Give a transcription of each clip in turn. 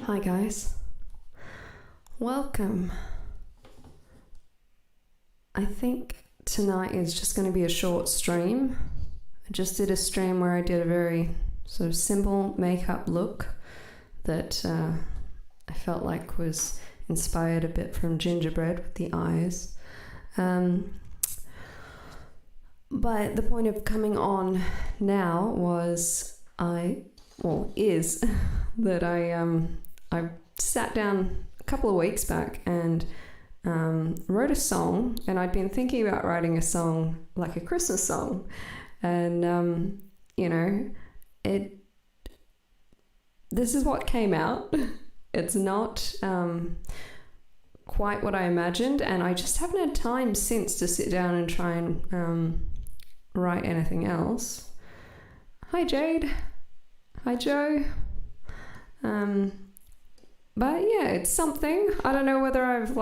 Hi guys, welcome. I think tonight is just going to be a short stream. I just did a stream where I did a very sort of simple makeup look that I felt like was inspired a bit from Gingerbread with the eyes. But the point of coming on now is that I sat down a couple of weeks back and wrote a song, and I'd been thinking about writing a song, like a Christmas song, and this is what came out. It's not quite what I imagined, and I just haven't had time since to sit down and try and write anything else. Hi Jade. Hi Joe. But yeah, it's something. I don't know whether I've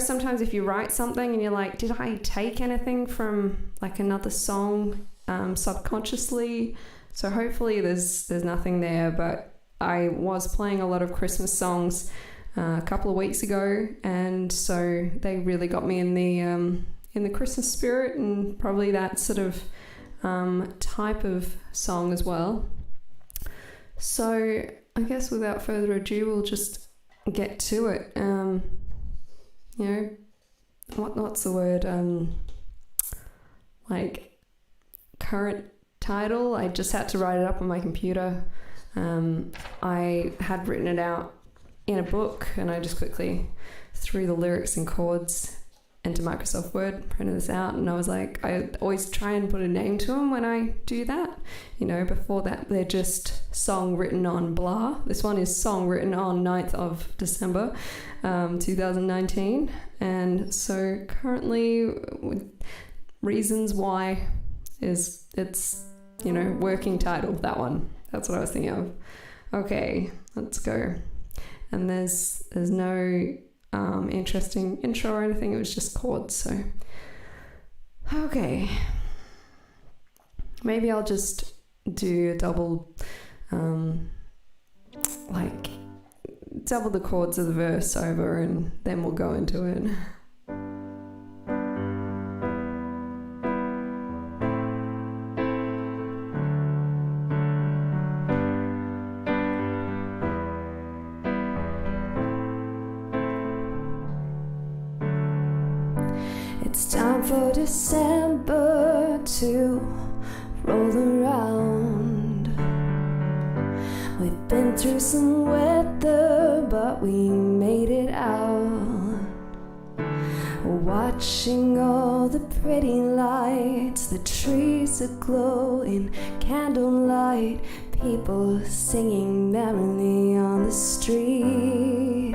sometimes if you write something and you're like, did I take anything from like another song subconsciously? So hopefully there's nothing there, but I was playing a lot of Christmas songs a couple of weeks ago, and so they really got me in the Christmas spirit, and probably that sort of type of song as well. So I guess without further ado, we'll just get to it. What's the word? Like current title. I just had to write it up on my computer. I had written it out in a book, and I just quickly threw the lyrics and chords into Microsoft Word, printed this out, and I was like, I always try and put a name to them when I do that. Before that, they're just song written on blah. This one is song written on 9th of December, 2019. And so currently, reasons why it's working title, that one. That's what I was thinking of. Okay, let's go. And there's no interesting intro or anything. It was just chords. So okay, maybe I'll just do a double the chords of the verse over, and then we'll go into it. It's time for December to roll around. We've been through some weather, but we made it out. Watching all the pretty lights, the trees aglow in candlelight, people singing merrily on the street.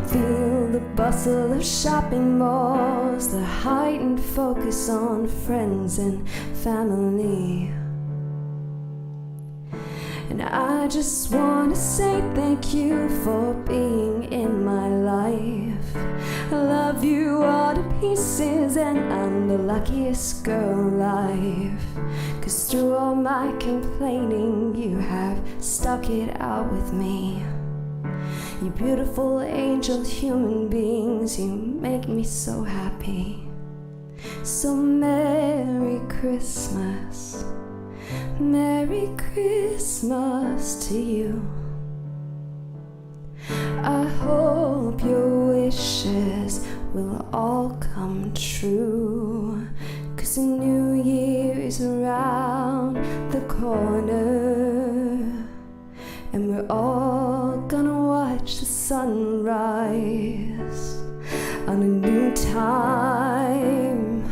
Feel the bustle of shopping malls, the heightened focus on friends and family. And I just want to say thank you for being in my life. I love you all to pieces, and I'm the luckiest girl alive. 'Cause through all my complaining, you have stuck it out with me. You beautiful angel human beings, you make me so happy. So Merry Christmas, Merry Christmas to you. I hope your wishes will all come true, 'cause the new year is around the corner, and we're all gonna watch the sunrise on a new time,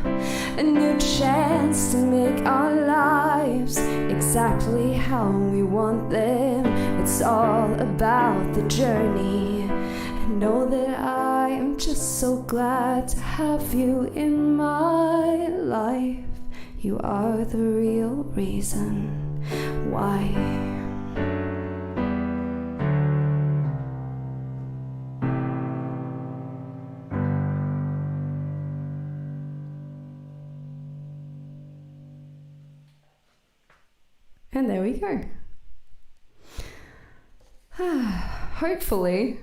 a new chance to make our lives exactly how we want them. It's all about the journey. And know that I am just so glad to have you in my life. You are the real reason why. And there we go. Hopefully,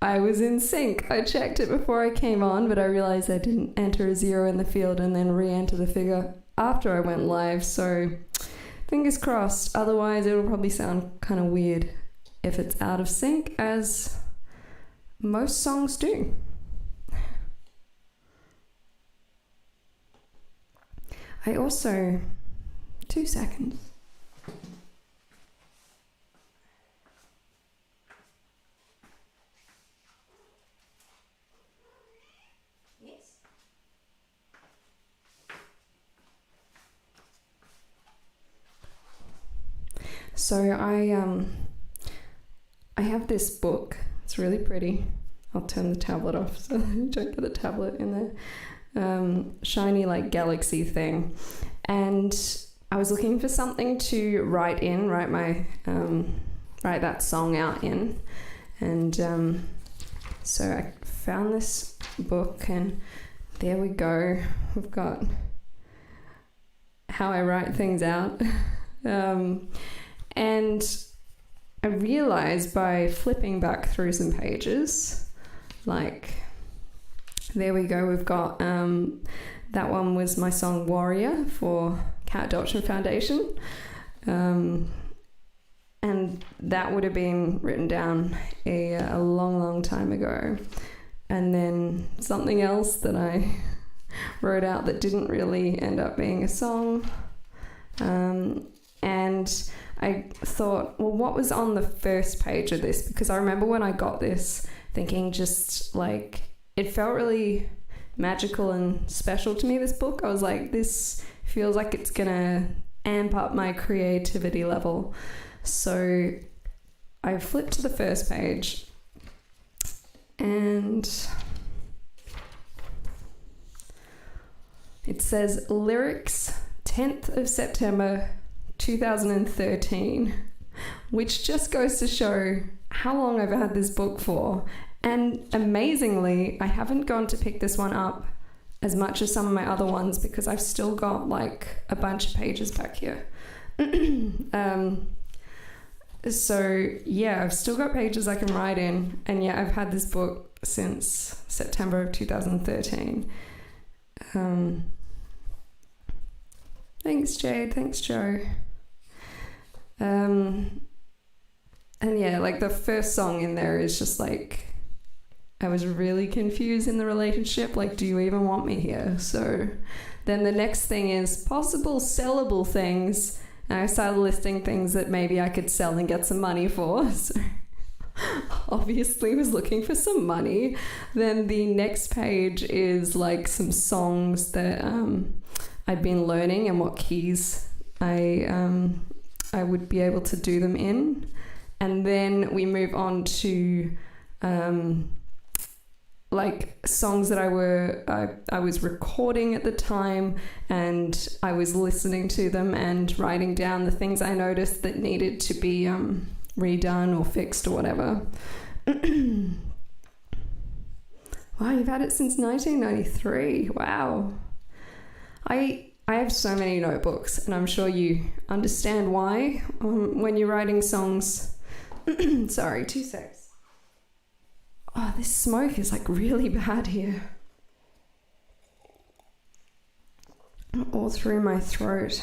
I was in sync. I checked it before I came on, but I realized I didn't enter a 0 in the field and then re-enter the figure after I went live, so fingers crossed. Otherwise, it'll probably sound kind of weird if it's out of sync, as most songs do. I also... 2 seconds. So I have this book. It's really pretty. I'll turn the tablet off so you don't get the tablet in there. Shiny like galaxy thing. And I was looking for something to write that song out in. And so I found this book, and there we go. We've got how I write things out. And I realized by flipping back through some pages, like, there we go, we've got, that one was my song Warrior for Cat Adoption Foundation. And that would have been written down a long, long time ago. And then something else that I wrote out that didn't really end up being a song. And I thought, well, what was on the first page of this? Because I remember when I got this thinking, just like, it felt really magical and special to me, this book. I was like, this feels like it's gonna amp up my creativity level. So I flipped to the first page, and it says lyrics 10th of September 2013, which just goes to show how long I've had this book for. And amazingly, I haven't gone to pick this one up as much as some of my other ones, because I've still got like a bunch of pages back here. So yeah, I've still got pages I can write in, and yeah, I've had this book since September of 2013. Thanks, Jade. Thanks, Joe. And yeah, like the first song in there is just like, I was really confused in the relationship. Like, do you even want me here? So then the next thing is possible sellable things. And I started listing things that maybe I could sell and get some money for. So obviously was looking for some money. Then the next page is like some songs that I'd been learning and what keys I would be able to do them in. And then we move on to like songs that I was recording at the time, and I was listening to them and writing down the things I noticed that needed to be redone or fixed or whatever. Wow, you've had it since 1993. Wow. I have so many notebooks, and I'm sure you understand why when you're writing songs. Sorry, 2 secs. Oh, this smoke is like really bad here. All through my throat.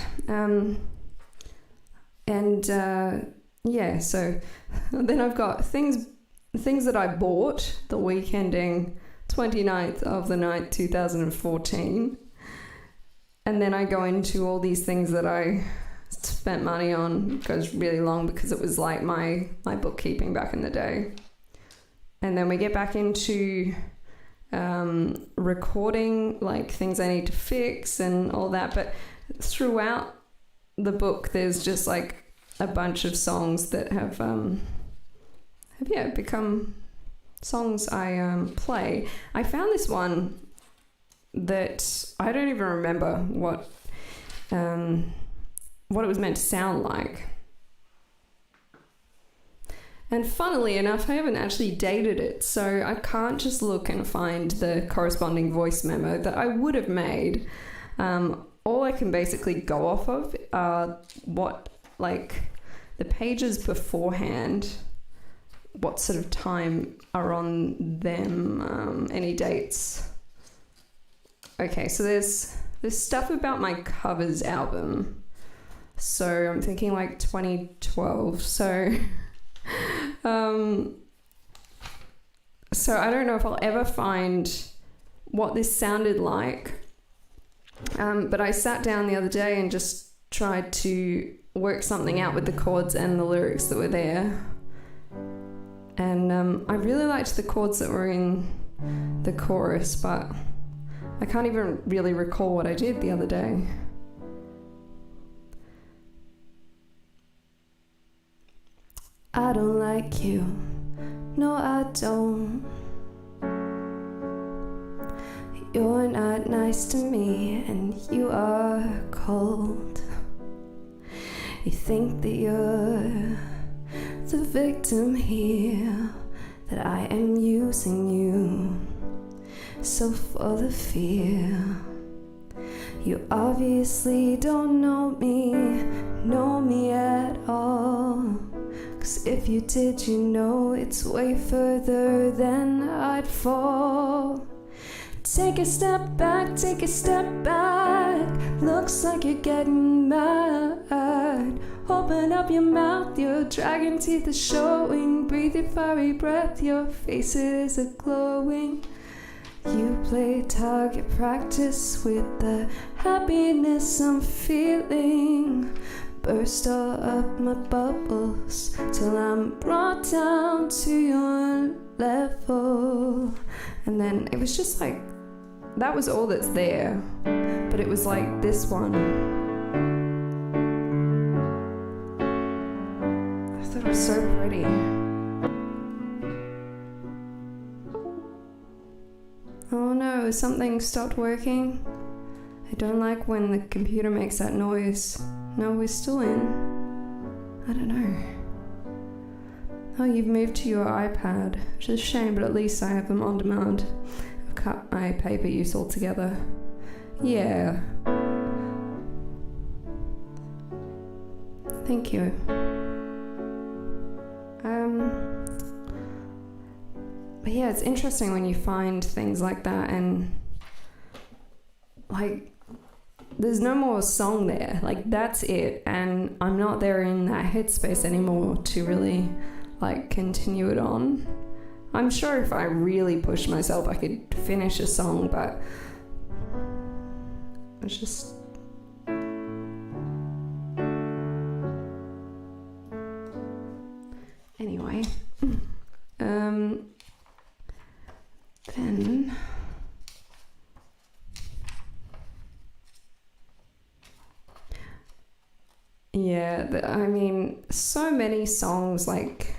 Yeah, so then I've got things that I bought the week ending 29th of the 9th, 2014. And then I go into all these things that I spent money on. It goes really long because it was like my bookkeeping back in the day. And then we get back into recording, like things I need to fix and all that. But throughout the book, there's just like a bunch of songs that have become songs I play. I found this one that I don't even remember what it was meant to sound like. And funnily enough, I haven't actually dated it, so I can't just look and find the corresponding voice memo that I would have made. All I can basically go off of are what, like, the pages beforehand what sort of time are on them. Any dates? Okay, so there's stuff about my covers album. So I'm thinking like 2012. So so I don't know if I'll ever find what this sounded like. But I sat down the other day and just tried to work something out with the chords and the lyrics that were there. And I really liked the chords that were in the chorus, but I can't even really recall what I did the other day. I don't like you, no I don't. You're not nice to me and you are cold. You think that you're the victim here, that I am using you, so full of fear. You obviously don't know me at all. 'Cause if you did, you know it's way further than I'd fall. Take a step back, take a step back. Looks like you're getting mad. Open up your mouth, your dragon teeth are showing. Breathe your fiery breath, your face is a glowing. You play target practice with the happiness I'm feeling. Burst all up my bubbles till I'm brought down to your level. And then it was just like, that was all that's there. But it was like this one. I thought it was so pretty. Oh no, something stopped working. I don't like when the computer makes that noise. No, we're still in. I don't know. Oh, you've moved to your iPad, which is a shame, but at least I have them on demand. I've cut my paper use altogether. Yeah. Thank you. But yeah, it's interesting when you find things like that and like there's no more song there. Like that's it, and I'm not there in that headspace anymore to really like continue it on. I'm sure if I really pushed myself I could finish a song, but it's just anyway. Then yeah, I mean, so many songs, like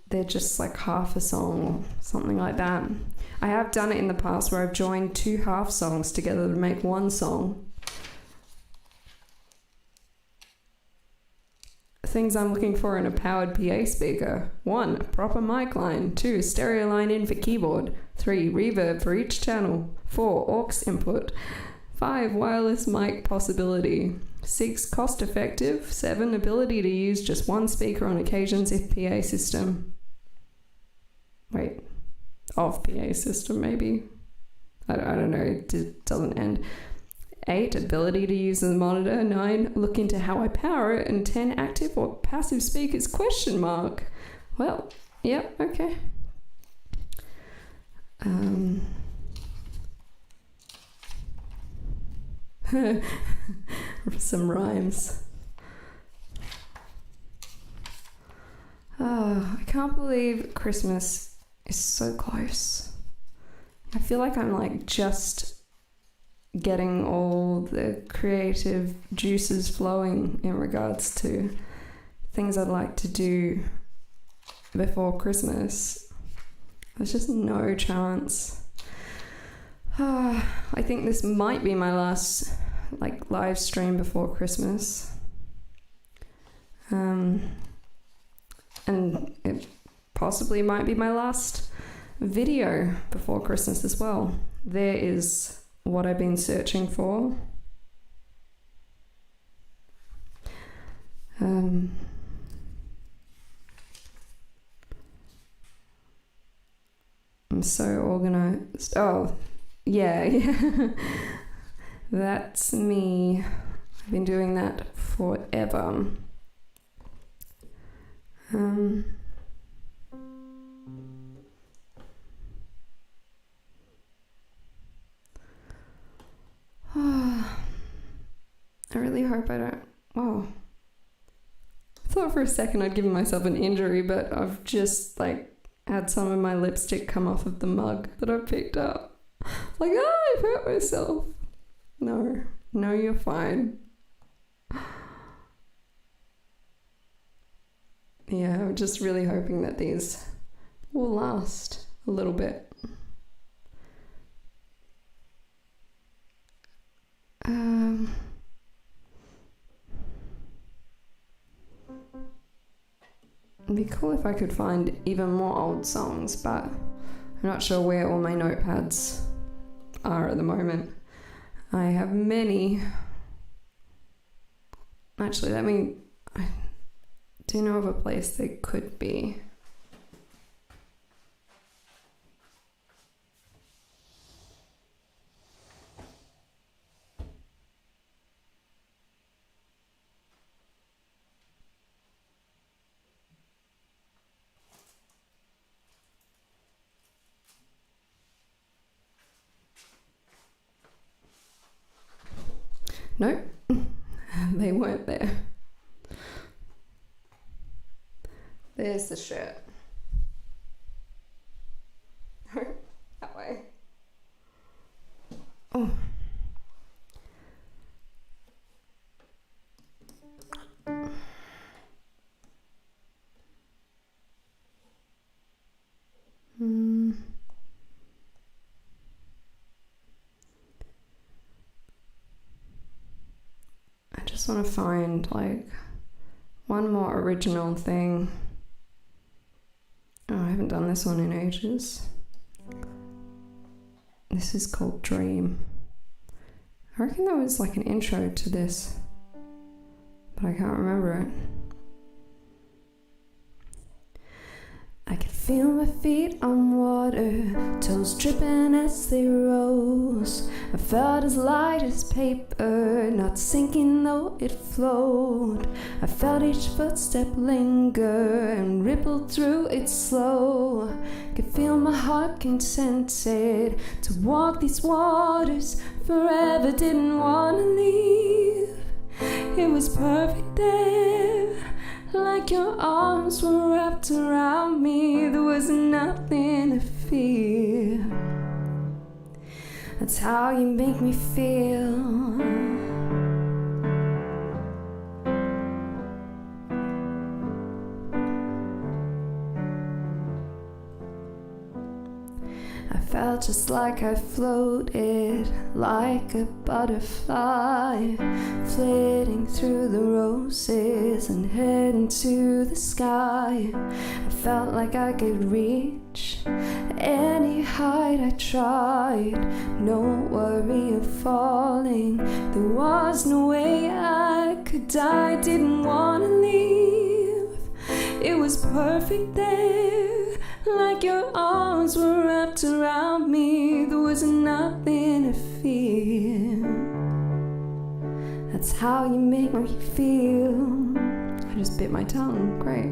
they're just like half a song or something like that. I have done it in the past where I've joined two half songs together to make one song. Things I'm looking for in a powered PA speaker: 1, proper mic line; 2, stereo line in for keyboard; 3, reverb for each channel; 4, aux input; 5, wireless mic possibility; 6, cost effective; 7, ability to use just one speaker on occasions if PA system. Wait, off PA system maybe. I don't know, it doesn't end. 8, ability to use the monitor. 9, look into how I power it. And 10, active or passive speakers, question mark. Well, yep, okay. Some rhymes. Oh, I can't believe Christmas is so close. I feel like I'm like just getting all the creative juices flowing in regards to things I'd like to do before Christmas. There's just no chance. I think this might be my last like live stream before Christmas. And it possibly might be my last video before Christmas as well. There is what I've been searching for. I'm so organized. Oh, yeah. That's me. I've been doing that forever. I really hope I don't. Wow. I thought for a second I'd given myself an injury, but I've just had some of my lipstick come off of the mug that I picked up. I've hurt myself. No, you're fine. Yeah, I'm just really hoping that these will last a little bit. It'd be cool if I could find even more old songs, but I'm not sure where all my notepads are at the moment. I have many. Actually, I do know of a place they could be. Nope, they weren't there. There's the shirt. That way. Oh. I just want to find one more original thing. Oh, I haven't done this one in ages. This is called Dream. I reckon there was an intro to this, but I can't remember it. I could feel my feet on water, toes dripping as they rose. I felt as light as paper, not sinking though it flowed. I felt each footstep linger and ripple through it slow. Could feel my heart contented to walk these waters forever, didn't want to leave. It was perfect there. Like your arms were wrapped around me, there was nothing to fear. That's how you make me feel. I felt just like I floated, like a butterfly, flitting through the roses and heading to the sky. I felt like I could reach any height I tried. No worry of falling, there was no way I could die. Didn't want to leave, it was perfect there. Like your arms were wrapped around me, there was nothing to fear. That's how you make me feel. I just bit my tongue, great.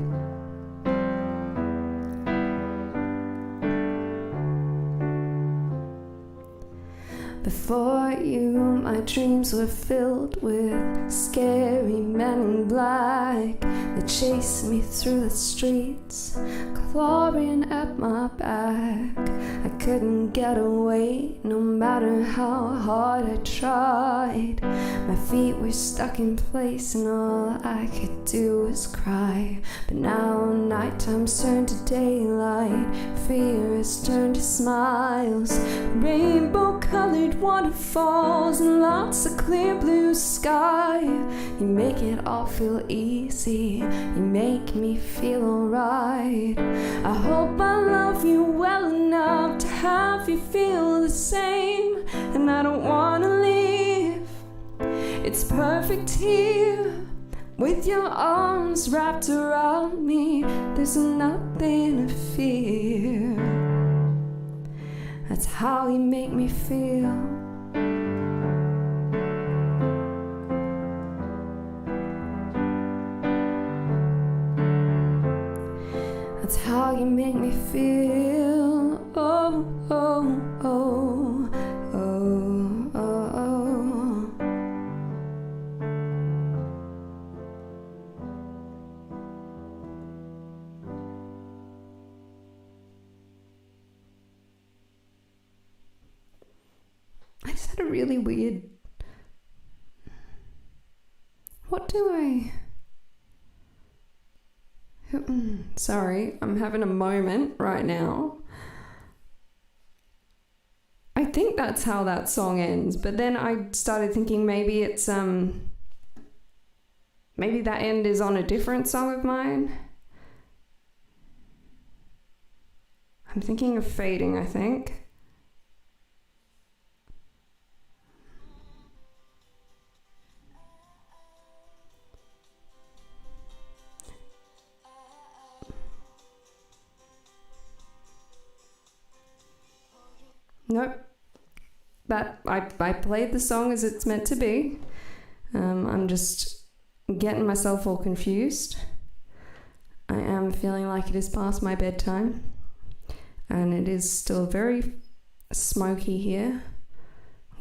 Before you, my dreams were filled with scary men in black that chased me through the streets, clawing at my back. I couldn't get away, no matter how hard I tried. My feet were stuck in place and all I could do was cry. But now nighttime's turned to daylight, fear has turned to smiles, rainbow-colored waterfalls and lots of clear blue sky. You make it all feel easy, you make me feel alright. I hope I love you well enough to have you feel the same, and I don't wanna leave. It's perfect here, with your arms wrapped around me, there's nothing to fear. That's how you make me feel. That's how you make me feel. Oh, oh, oh, oh, oh, oh. I just had a really weird... What do I... Sorry, I'm having a moment right now. I think that's how that song ends, but then I started thinking maybe it's maybe that end is on a different song of mine. I'm thinking of Fading, I think. Nope. That I played the song as it's meant to be. I'm just getting myself all confused. I am feeling like it is past my bedtime, and it is still very smoky here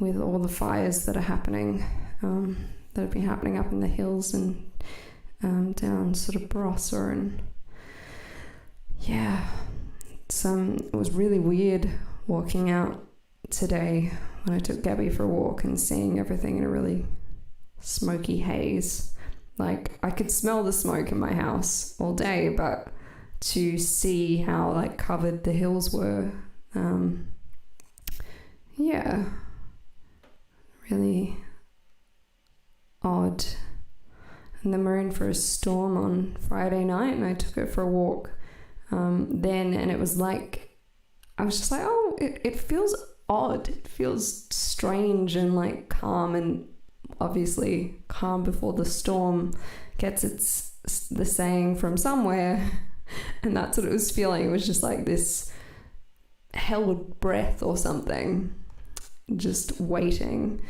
with all the fires that are happening, that have been happening up in the hills and down sort of Barossa, and yeah, it was really weird walking out today when I took Gabby for a walk and seeing everything in a really smoky haze. Like, I could smell the smoke in my house all day, but to see how like covered the hills were, yeah, really odd. And then we're in for a storm on Friday night, and I took her for a walk then, and it was like, I was just like, oh, it feels odd. It feels strange and like calm, and obviously calm before the storm gets the saying from somewhere. And that's what it was feeling. It was just like this held breath or something, just waiting.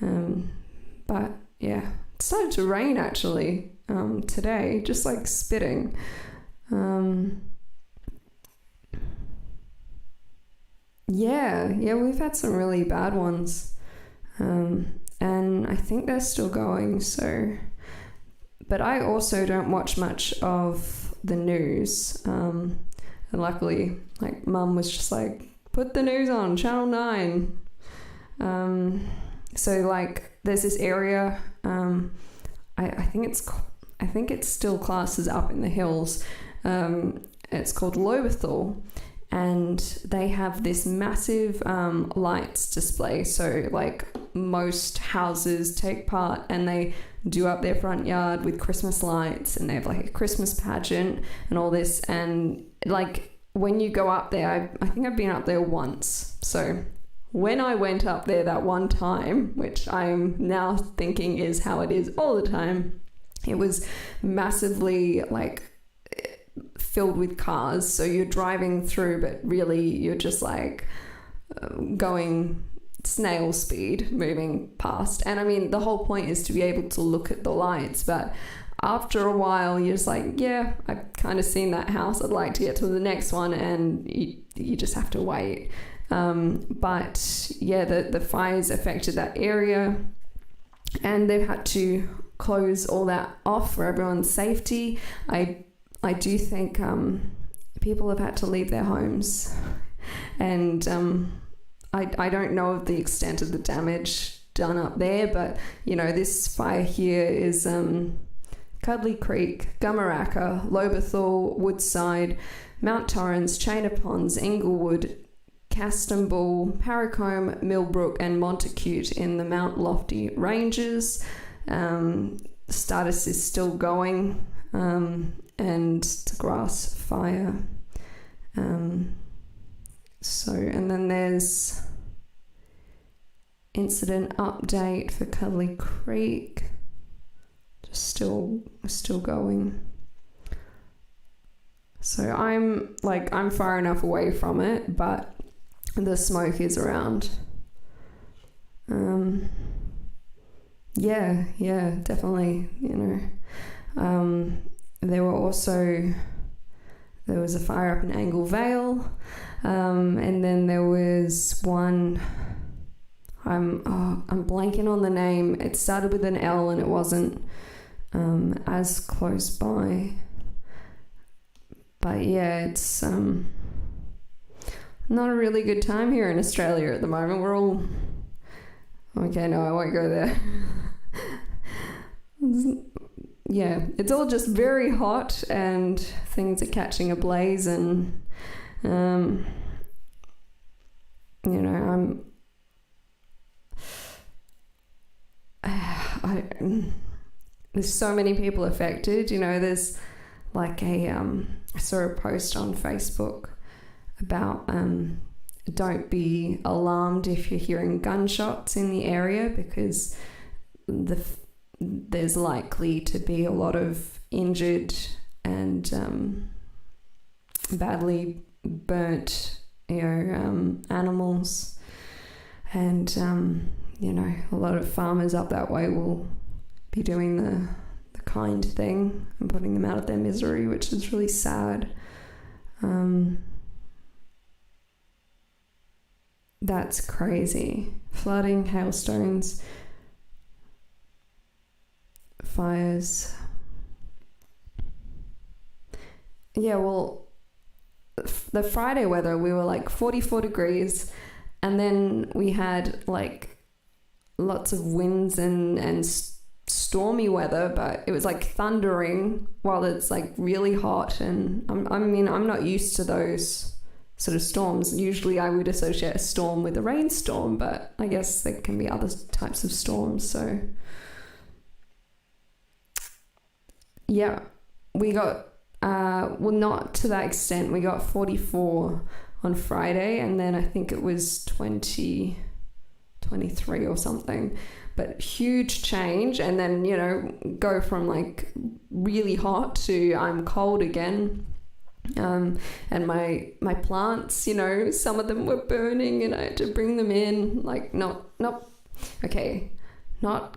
But yeah, it started to rain actually today, just like spitting. Yeah, we've had some really bad ones, and I think they're still going, so, but I also don't watch much of the news, and luckily, like, Mum was just like, put the news on, Channel 9, so, like, there's this area, I think it's still classes up in the hills, it's called Lobethal, and they have this massive lights display. So like most houses take part, and they do up their front yard with Christmas lights, and they have like a Christmas pageant and all this. And like when you go up there, I think I've been up there once. So when I went up there that one time, which I'm now thinking is how it is all the time, it was massively like filled with cars, so you're driving through, but really you're just like going snail speed moving past. And I mean, the whole point is to be able to look at the lights, but after a while you're just like, yeah, I've kind of seen that house, I'd like to get to the next one, and you just have to wait. But yeah, the fires affected that area, and they've had to close all that off for everyone's safety. I do think people have had to leave their homes, and I don't know of the extent of the damage done up there, but you know, this fire here is Cuddly Creek, Gumaraka, Lobethal, Woodside, Mount Torrens, Chainer Ponds, Inglewood, Castambull, Paracombe, Millbrook and Montacute in the Mount Lofty Ranges. Status is still going, and the grass fire. And then there's incident update for Cuddly Creek, just still going. So I'm far enough away from it, but the smoke is around. Yeah, definitely, there was a fire up in Angle Vale, and then there was one, I'm blanking on the name. It started with an L and it wasn't as close by. But yeah, it's not a really good time here in Australia at the moment. We're all... Okay, no, I won't go there. Yeah, it's all just very hot and things are catching ablaze, and there's so many people affected. There's like I saw a post on Facebook about don't be alarmed if you're hearing gunshots in the area, because there's likely to be a lot of injured and badly burnt animals, and a lot of farmers up that way will be doing the kind thing and putting them out of their misery, which is really sad. That's crazy. Flooding, hailstones, fires. Yeah, well, the Friday weather, we were like 44 degrees, and then we had like lots of winds and stormy weather, but it was like thundering while it's like really hot, and I'm not used to those sort of storms. Usually I would associate a storm with a rainstorm, but I guess there can be other types of storms. So yeah, we got not to that extent. We got 44 on Friday, and then I think it was 23 or something, but huge change. And then go from like really hot to I'm cold again. And my plants, some of them were burning, and I had to bring them in, like not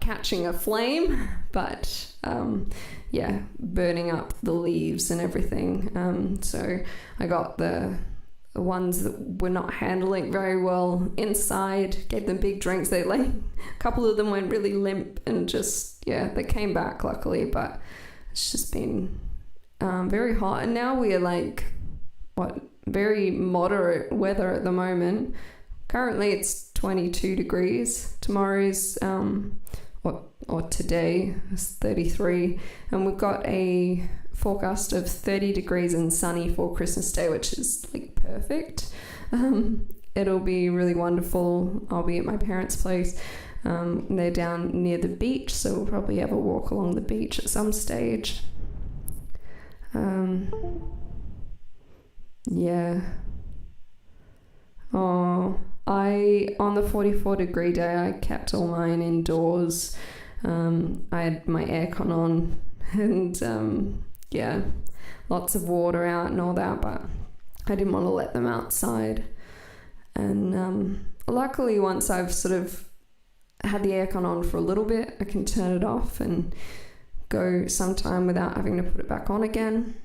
catching a flame, but burning up the leaves and everything. So I got the ones that were not handling very well inside, gave them big drinks. They a couple of them went really limp and just they came back luckily, but it's just been very hot, and now we are very moderate weather at the moment. Currently it's 22 degrees. Tomorrow's or today is 33, and we've got a forecast of 30 degrees and sunny for Christmas Day, which is like perfect. It'll be really wonderful. I'll be at my parents' place. They're down near the beach, so we'll probably have a walk along the beach at some stage. On the 44 degree day, I kept all mine indoors. I had my aircon on, and lots of water out and all that, but I didn't want to let them outside. And luckily, once I've sort of had the aircon on for a little bit, I can turn it off and go sometime without having to put it back on again.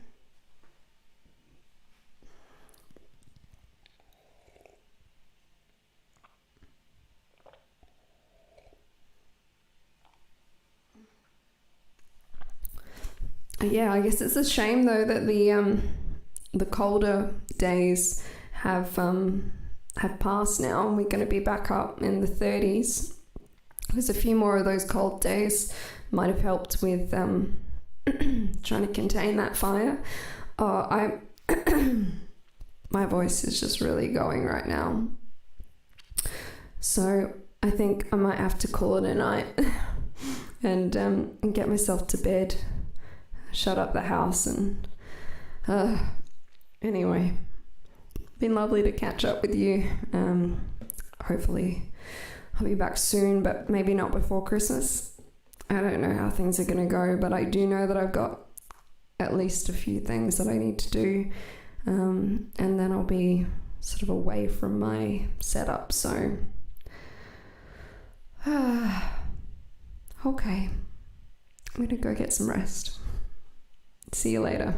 I guess it's a shame though that the colder days have passed now. We're going to be back up in the 30s. There's a few more of those cold days. Might have helped with trying to contain that fire. My voice is just really going right now. So I think I might have to call it a night and get myself to bed. Shut up the house and anyway, been lovely to catch up with you. Hopefully I'll be back soon, but maybe not before Christmas. I don't know how things are going to go, but I do know that I've got at least a few things that I need to do, and then I'll be sort of away from my setup. So, okay, I'm gonna go get some rest. See you later.